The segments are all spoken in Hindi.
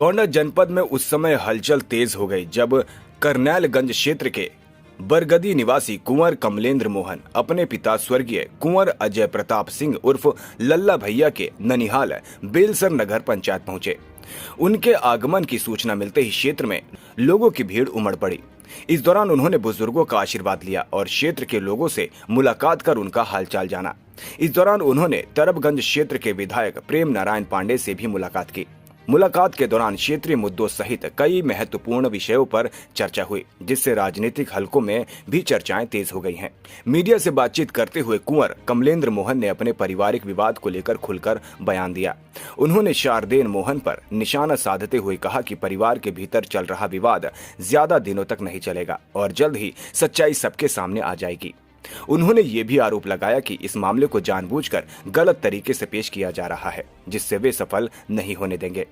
गोंडा जनपद में उस समय हलचल तेज हो गई जब करनैलगंज क्षेत्र के बरगदी निवासी कुंवर कमलेंद्र मोहन अपने पिता स्वर्गीय कुंवर अजय प्रताप सिंह उर्फ लल्ला भैया के ननिहाल बेलसर नगर पंचायत पहुंचे। उनके आगमन की सूचना मिलते ही क्षेत्र में लोगों की भीड़ उमड़ पड़ी। इस दौरान उन्होंने बुजुर्गों का आशीर्वाद लिया और क्षेत्र के लोगों से मुलाकात कर उनका हालचाल जाना। इस दौरान उन्होंने तरबगंज क्षेत्र के विधायक प्रेम नारायण पांडे से भी मुलाकात की। मुलाकात के दौरान क्षेत्रीय मुद्दों सहित कई महत्वपूर्ण विषयों पर चर्चा हुई, जिससे राजनीतिक हलकों में भी चर्चाएं तेज हो गई हैं। मीडिया से बातचीत करते हुए कुंवर कमलेंद्र मोहन ने अपने पारिवारिक विवाद को लेकर खुलकर बयान दिया। उन्होंने शारदेन मोहन पर निशाना साधते हुए कहा कि परिवार के भीतर चल रहा विवाद ज्यादा दिनों तक नहीं चलेगा और जल्द ही सच्चाई सबके सामने आ जाएगी। उन्होंने ये भी आरोप लगाया कि इस मामले को जानबूझकर गलत तरीके से पेश किया जा रहा है, जिससे वे सफल नहीं होने देंगे।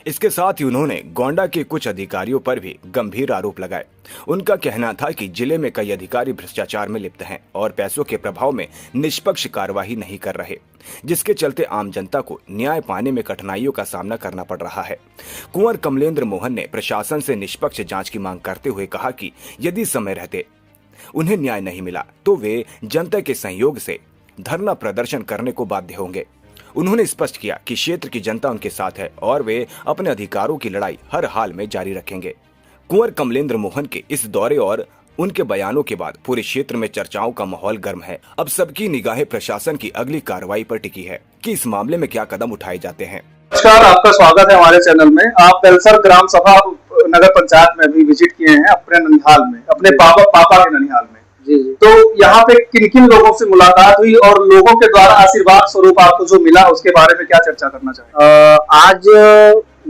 इसके साथ ही उन्होंने गोंडा के कुछ अधिकारियों पर भी गंभीर आरोप लगाए। उनका कहना था कि जिले में कई अधिकारी भ्रष्टाचार में लिप्त हैं और पैसों के प्रभाव में निष्पक्ष कार्यवाही नहीं कर रहे, जिसके चलते आम जनता को न्याय पाने में कठिनाइयों का सामना करना पड़ रहा है। कुंवर कमलेंद्र मोहन ने प्रशासन से निष्पक्ष जांच की मांग करते हुए कहा कि यदि समय रहते उन्हें न्याय नहीं मिला तो वे जनता के सहयोग से धरना प्रदर्शन करने को बाध्य होंगे। उन्होंने स्पष्ट किया कि क्षेत्र की जनता उनके साथ है और वे अपने अधिकारों की लड़ाई हर हाल में जारी रखेंगे। कुंवर कमलेंद्र मोहन के इस दौरे और उनके बयानों के बाद पूरे क्षेत्र में चर्चाओं का माहौल गर्म है। अब सबकी निगाहें प्रशासन की अगली कार्रवाई पर टिकी है कि इस मामले में क्या कदम उठाए जाते हैं। नमस्कार, आपका स्वागत है हमारे चैनल में। आप बेलसर ग्राम सभा नगर पंचायत में भी विजिट किए हैं अपने ननिहाल में, अपने पापा के ननिहाल में। जी। तो यहाँ पे किन किन लोगों से मुलाकात हुई और लोगों के द्वारा आशीर्वाद स्वरूप आपको जो मिला उसके बारे में क्या चर्चा करना चाहिए? आज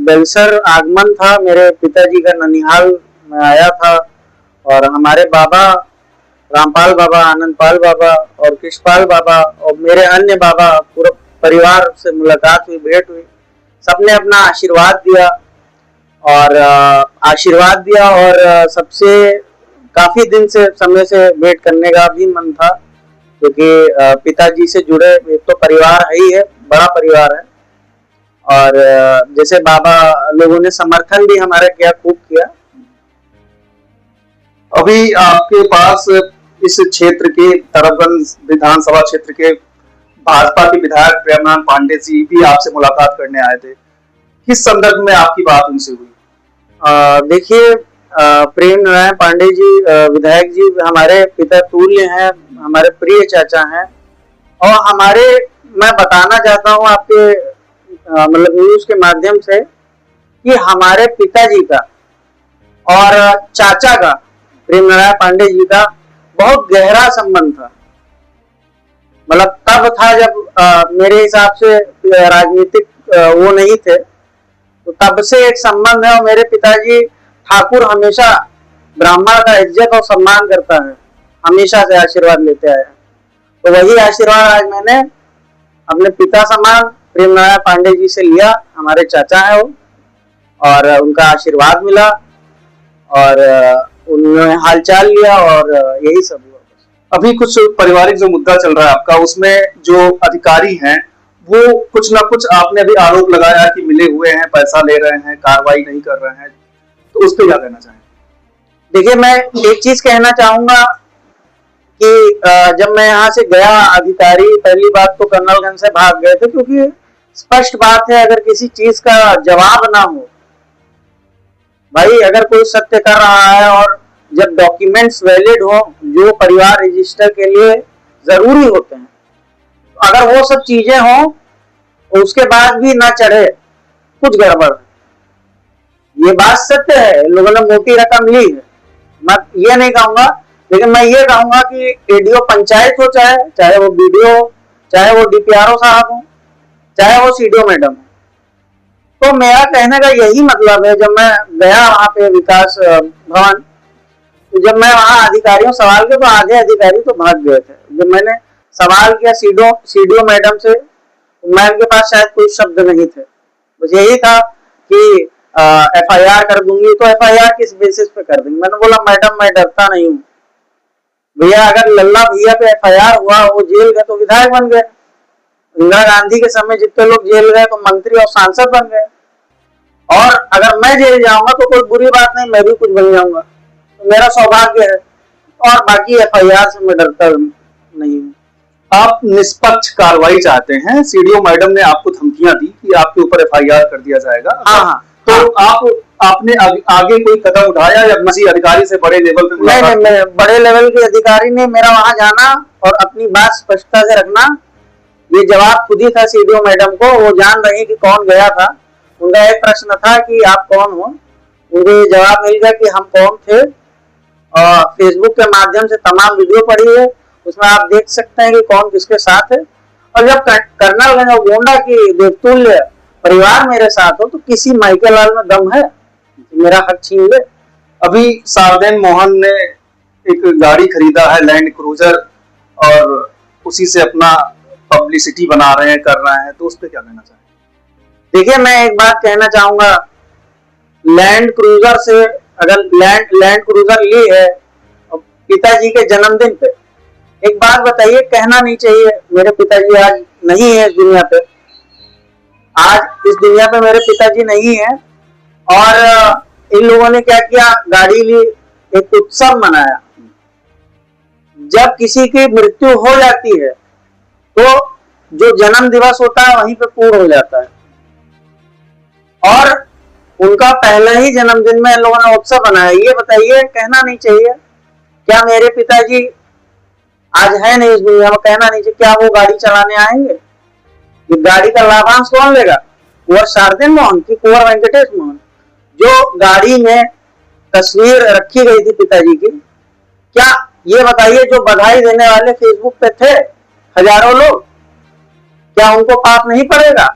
बेलसर आगमन था, मेरे पिताजी का ननिहाल में आया था और हमारे बाबा रामपाल बाबा, आनंदपाल बाबा और कृष्णपाल बाबा और मेरे अन्य बाबा, पूरे परिवार से मुलाकात हुई, भेंट हुई। सबने अपना आशीर्वाद दिया और सबसे काफी दिन से समय से भेंट करने का भी मन था, क्योंकि पिताजी से जुड़े एक तो परिवार है ही है, बड़ा परिवार है और जैसे बाबा लोगों ने समर्थन भी हमारा किया, खूब किया। अभी आपके पास इस क्षेत्र के तरबगंज विधानसभा क्षेत्र के भाजपा के विधायक प्रेम नारायण पांडे जी भी आपसे मुलाकात करने आए थे। किस संदर्भ में आपकी बात उनसे हुई? देखिए, प्रेम नारायण पांडे जी विधायक जी हमारे पिता तुल्य हैं, हमारे प्रिय चाचा हैं और मैं बताना चाहता हूं आपके मतलब न्यूज के माध्यम से कि हमारे पिताजी का और चाचा का, प्रेम नारायण पांडे जी का बहुत गहरा संबंध था। मतलब तब था जब मेरे हिसाब से राजनीतिक वो नहीं थे, तो तब से एक संबंध है और मेरे पिताजी ठाकुर हमेशा ब्राह्मण का इज्जत और सम्मान करता है, हमेशा से आशीर्वाद लेते आया। तो वही आशीर्वाद आज मैंने अपने पिता समान प्रेम नारायण पांडे जी से लिया। हमारे चाचा है वो और उनका आशीर्वाद मिला और उन्होंने हालचाल लिया और यही सब हुआ। अभी कुछ पारिवारिक जो मुद्दा चल रहा है आपका, उसमें जो अधिकारी हैं वो कुछ ना कुछ आपने भी आरोप लगाया कि मिले हुए हैं, पैसा ले रहे हैं, कार्रवाई नहीं कर रहे हैं, तो उस पर क्या कहना चाहेंगे? देखिए, मैं एक चीज कहना चाहूंगा कि जब मैं यहाँ से गया, अधिकारी पहली बात तो कर्नलगंज से भाग गए थे, क्योंकि स्पष्ट बात है अगर किसी चीज का जवाब ना हो, भाई अगर कोई सत्य कर रहा है और जब डॉक्यूमेंट्स वैलिड हो जो परिवार रजिस्टर के लिए जरूरी होते हैं, तो अगर वो सब चीजें हो उसके बाद भी ना चढ़े, कुछ गड़बड़ है। ये बात सत्य है, लोगों ने मोटी रकम ली है, मैं ये नहीं कहूंगा, लेकिन मैं ये कहूंगा कि एडीओ पंचायत हो, चाहे वो बीडीओ, चाहे वो डीपीआरओ साहब हो, चाहे वो सीडीओ मैडम हो, तो मेरा कहने का यही मतलब है। जब मैं गया वहां पे विकास भवन, तो जब मैं वहां अधिकारियों से सवाल किया तो आधे अधिकारी तो भाग गए थे। जब मैंने सवाल किया सीडीओ मैडम से, तो मैम के पास शायद कोई शब्द नहीं थे, बस यही था कि एफआईआर कर दूंगी। तो एफआईआर किस बेसिस पे कर दूंगी? मैंने बोला मैडम मैं डरता नहीं हूँ भैया, अगर लल्ला भैया पे एफआईआर हुआ, वो जेल गए तो विधायक बन गए, इंदिरा गांधी के समय जितने लोग जेल गए तो मंत्री और सांसद बन गए। और अगर मैं जेल जाऊंगा तो कोई बुरी बात नहीं, मैं भी कुछ बन जाऊंगा, तो मेरा सौभाग्य है। और बाकी एफआईआर से मैं डरता नहीं हूँ। आप निष्पक्ष कार्रवाई चाहते हैं, सीडीओ मैडम ने आपको धमकियां दी कि आपके ऊपर एफआईआर कर दिया जाएगा। हाँ, तो आपने आगे कोई कदम उठाया या किसी अधिकारी से बड़े लेवल पे? नहीं, बड़े लेवल के अधिकारी ने मेरा वहां जाना और अपनी बात स्पष्टता से रखना, ये जवाब खुद ही था सीडीओ मैडम को। वो जान रही कि कौन गया था। उनका एक प्रश्न था कि आप कौन हो, उनको ये जवाब मिल गया कि हम कौन थे। और फेसबुक के माध्यम से तमाम वीडियो पड़ी है, उसमें आप देख सकते हैं कि कौन किसके साथ है। और जब कर्नल गोंडा की देवतुल्य परिवार मेरे साथ हो तो किसी माइकल लाल में दम है मेरा हक छीन ले। अभी सारदेन मोहन ने एक गाड़ी खरीदा है, लैंड क्रूजर, और उसी से अपना पब्लिसिटी बना रहे हैं, कर रहे हैं, तो उस पर क्या कहना चाहेंगे? देखिए, मैं एक बात कहना चाहूंगा, लैंड क्रूजर से अगर लैंड क्रूजर ली है पिताजी के जन्मदिन पे, एक बात बताइए, कहना नहीं चाहिए मेरे पिताजी आज नहीं है इस दुनिया पे, आज इस दुनिया पे मेरे पिताजी नहीं है। और इन लोगों ने क्या किया, गाड़ी ली, एक उत्सव मनाया। जब किसी की मृत्यु हो जाती है तो जो जन्म दिवस होता है वहीं पे पूर्ण हो जाता है, और उनका पहले ही जन्मदिन में इन लोगों ने उत्सव बनाया। ये बताइए, कहना नहीं चाहिए क्या मेरे पिताजी आज है नहीं इस दुनिया में, कहना नहीं चाहिए क्या वो गाड़ी चलाने आएंगे? ये गाड़ी का लाभांश कौन लेगा? कुंवर सारदेन मोहन की कुंवर वेंकटेश मोहन, जो गाड़ी में तस्वीर रखी गई थी पिताजी की। क्या ये बताइए, जो बधाई देने वाले फेसबुक पे थे हजारों लोग, क्या उनको पाप नहीं पड़ेगा?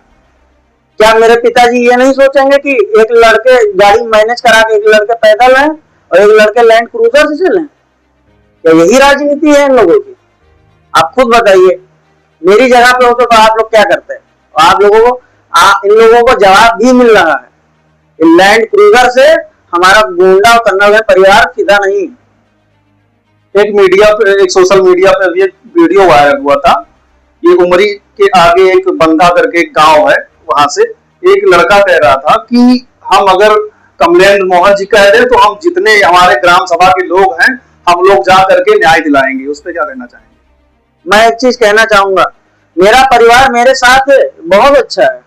क्या मेरे पिताजी ये नहीं सोचेंगे कि एक लड़के गाड़ी मैनेज करा के, एक लड़के पैदल हैं और एक लड़के लैंड क्रूजर से चले? क्या यही राजनीति है इन लोगों की? आप खुद बताइए, मेरी जगह पे होते तो आप लोग क्या करते हैं? आप लोगों को इन लोगों को जवाब भी मिल रहा है। लैंड क्रूजर से हमारा गोंडा और कन्नौज परिवार फिदा नहीं। एक सोशल मीडिया पे अभी एक वीडियो वायरल हुआ था। ये उमरी के आगे एक बंधा करके एक गांव है, वहां से एक लड़का कह रहा था कि हम अगर कमलेंद्र मोहन जी कह रहे तो हम जितने हमारे ग्राम सभा के लोग हैं, हम लोग जा करके न्याय दिलाएंगे। उस पर क्या कहना चाहेंगे? मैं एक चीज कहना चाहूंगा, मेरा परिवार मेरे साथ है, बहुत अच्छा है,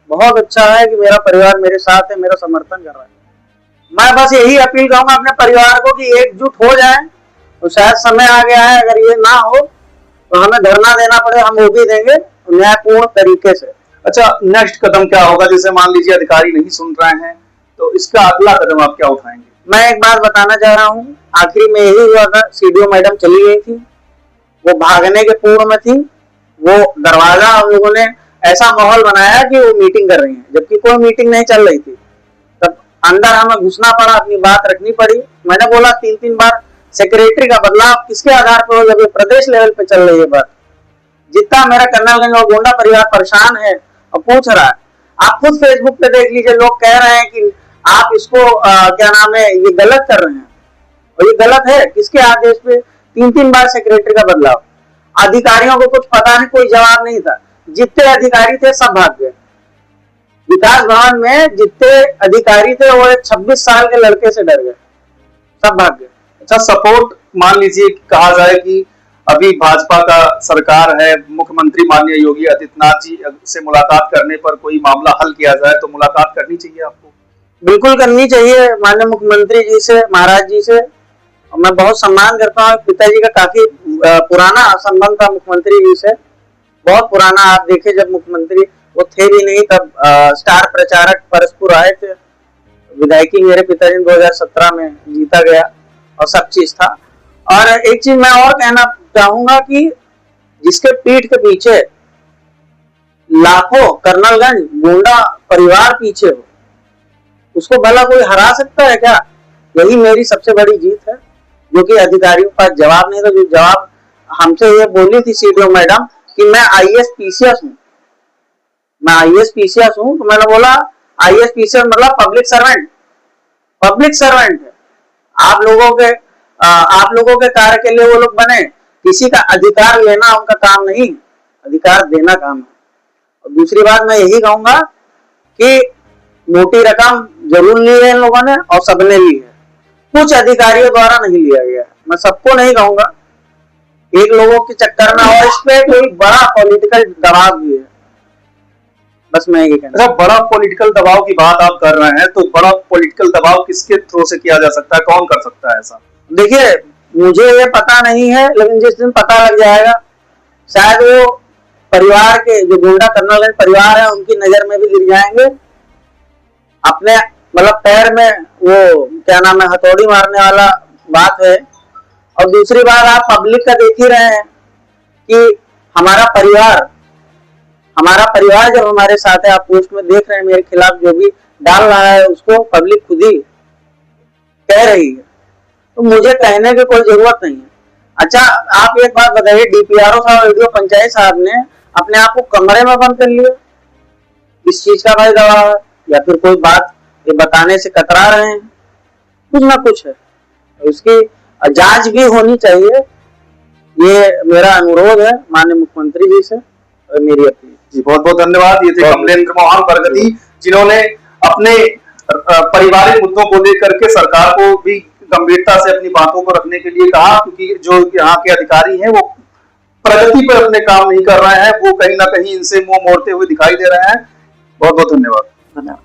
बहुत अच्छा है कि मेरा परिवार मेरे साथ है, मेरा समर्थन कर रहा है। मैं बस यही अपील करूंगा अपने परिवार को कि एकजुट हो जाएं। तो शायद समय आ गया है, अगर ये ना हो तो हमें धरना देना पड़े, हम वो भी देंगे न्यायपूर्ण तरीके से। अच्छा, नेक्स्ट कदम क्या होगा? जैसे मान लीजिए अधिकारी नहीं सुन रहे हैं, तो इसका अगला कदम आप क्या उठाएंगे? मैं एक बात बताना चाह रहा हूँ, आखिरी में यही हुआ था, सीडीओ मैडम चली गई थी, वो भागने के पूर्व में थी। वो दरवाजा हम लोगों ने ऐसा माहौल बनाया कि वो मीटिंग कर रही है, जबकि कोई मीटिंग नहीं चल रही थी। तब अंदर हमें घुसना पड़ा, अपनी बात रखनी पड़ी। मैंने बोला 3-3 बार सेक्रेटरी का बदलाव किसके आधार पर हो, जब ये प्रदेश लेवल पे चल रही है बात। जितना मेरा कर्नलगंज और गोंडा परिवार परेशान है और पूछ रहा है, आप खुद फेसबुक पे देख लीजिए, लोग कह रहे हैं कि आप इसको क्या नाम है, ये गलत कर रहे हैं। और ये गलत है, किसके आदेश पे 3-3 बार सेक्रेटरी का बदलाव? अधिकारियों को कुछ पता नहीं, कोई जवाब नहीं था। जितने अधिकारी थे सब भाग गए। विकास भवन में जितने अधिकारी थे वो एक 26 साल के लड़के से डर गए, सब भाग गए। अच्छा, सपोर्ट मान लीजिए कहा जाए कि अभी भाजपा का सरकार है, मुख्यमंत्री माननीय योगी आदित्यनाथ जी से मुलाकात करने पर कोई मामला हल किया जाए, तो मुलाकात करनी चाहिए आपको? बिल्कुल करनी चाहिए माननीय मुख्यमंत्री जी से, महाराज जी से। मैं बहुत सम्मान करता हूँ, पिताजी का काफी पुराना संबंध था मुख्यमंत्री जी से, बहुत पुराना। आप देखे जब मुख्यमंत्री वो थे भी नहीं तब स्टार प्रचारक परस्पर आए थे। विधायकी मेरे पिताजी ने 2017 में जीता गया और सब चीज था। और एक चीज मैं और कहना चाहूंगा कि जिसके पीठ के पीछे लाखों कर्नलगंज गोंडा परिवार पीछे हो, उसको भला कोई हरा सकता है क्या? यही मेरी सबसे बड़ी जीत है, जो कि अधिकारियों का जवाब नहीं था। जो जवाब हमसे ये बोली थी सीडीओ मैडम कि मैं आईएएस पीसीएस हूँ, मैं आईएएस पीसीएस हूँ, तो मैंने बोला आईएएस पीसीएस मतलब पब्लिक सर्वेंट, पब्लिक सर्वेंट है। आप लोगों के कार्य के लिए वो लोग बने, किसी का अधिकार लेना उनका काम नहीं, अधिकार देना काम है। और दूसरी बात मैं यही कहूंगा कि मोटी रकम जरूर ली है इन लोगों ने और सबने ली है, कुछ अधिकारियों द्वारा नहीं लिया गया। मैं सबको नहीं कहूंगा, एक लोगों के चक्कर में, और इस पे कोई बड़ा पॉलिटिकल दबाव भी है, बस मैं ये कहना। अच्छा, बड़ा पॉलिटिकल दबाव की बात आप कर रहे हैं, तो बड़ा पॉलिटिकल दबाव किसके थ्रू से किया जा सकता है, कौन कर सकता है ऐसा? देखिए, मुझे ये पता नहीं है, लेकिन जिस दिन पता लग जाएगा शायद वो परिवार के जो गुंडा कर्नल परिवार है उनकी नजर में भी गिर जाएंगे, अपने मतलब पैर में वो क्या नाम है हथौड़ी मारने वाला बात है। और दूसरी बात, आप पब्लिक का देख ही रहे हैं कि हमारा परिवार जब हमारे साथ है, आप पोस्ट में देख रहे हैं मेरे खिलाफ जो भी डाल रहा है उसको पब्लिक खुद ही कह रही है, तो मुझे कहने की कोई जरूरत नहीं है। अच्छा, आप एक बात बताइए, डीपीआरओ साहब, वीडियो पंचायत साहब ने अपने आप को कमरे में बंद कर लिया, इस चीज का भाई दबाव है या फिर कोई बात ये बताने से कतरा रहे हैं? कुछ ना कुछ है, उसकी जांच भी होनी चाहिए, ये मेरा अनुरोध है माननीय मुख्यमंत्री जी से और मेरी अपील। जी, बहुत बहुत धन्यवाद। ये थे कमलेंद्र मोहन बरगदी, जिन्होंने अपने पारिवारिक मुद्दों को लेकर के सरकार को भी गंभीरता से अपनी बातों को रखने के लिए कहा, क्योंकि जो यहाँ के अधिकारी हैं वो प्रगति पर अपने काम नहीं कर रहे हैं, वो कहीं ना कहीं इनसे मुंह मोड़ते हुए दिखाई दे रहे हैं। बहुत बहुत धन्यवाद।